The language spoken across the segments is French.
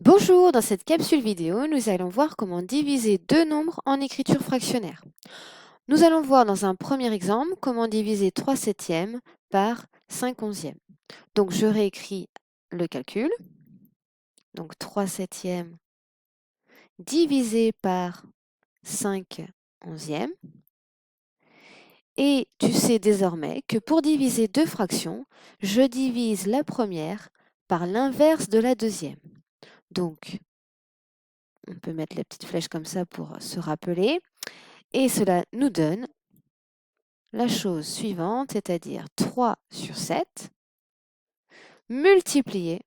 Bonjour, dans cette capsule vidéo, nous allons voir comment diviser deux nombres en écriture fractionnaire. Nous allons voir dans un premier exemple comment diviser 3 septièmes par 5 onzièmes. Donc je réécris le calcul. Donc 3 septièmes divisé par 5 onzièmes. Et tu sais désormais que pour diviser deux fractions, je divise la première par l'inverse de la deuxième. Donc, on peut mettre les petites flèches comme ça pour se rappeler. Et cela nous donne la chose suivante, c'est-à-dire 3 sur 7 multiplié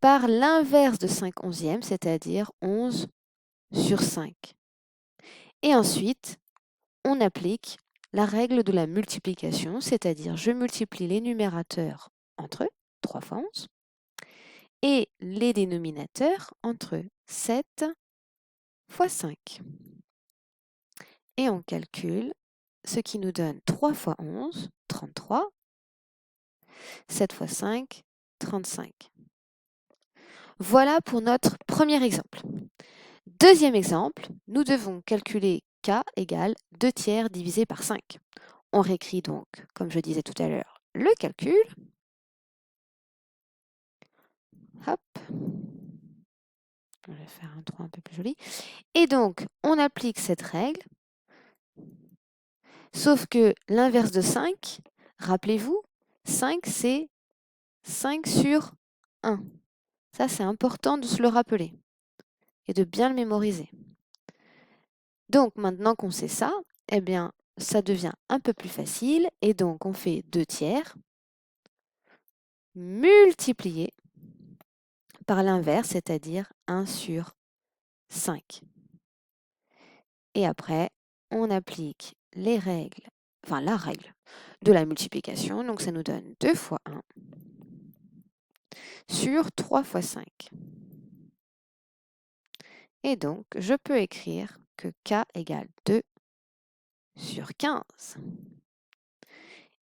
par l'inverse de 5 onzièmes, c'est-à-dire 11 sur 5. Et ensuite, on applique la règle de la multiplication, c'est-à-dire je multiplie les numérateurs entre eux, 3 fois 11, et les dénominateurs entre 7 fois 5. Et on calcule ce qui nous donne 3 fois 11, 33, 7 fois 5, 35. Voilà pour notre premier exemple. Deuxième exemple, nous devons calculer k égale 2 tiers divisé par 5. On réécrit donc, comme je disais tout à l'heure, le calcul. Hop. Je vais faire un 3 un peu plus joli. Et donc, on applique cette règle, sauf que l'inverse de 5, rappelez-vous, 5 c'est 5 sur 1. Ça, c'est important de se le rappeler et de bien le mémoriser. Donc, maintenant qu'on sait ça, eh bien, ça devient un peu plus facile. Et donc, on fait 2 tiers multiplié par l'inverse, c'est-à-dire 1 sur 5. Et après, on applique les règles, enfin la règle de la multiplication. Donc, ça nous donne 2 fois 1 sur 3 fois 5. Et donc, je peux écrire que k égale 2 sur 15.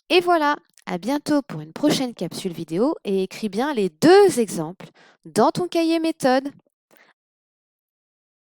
Et voilà, à bientôt pour une prochaine capsule vidéo et écris bien les deux exemples dans ton cahier méthode.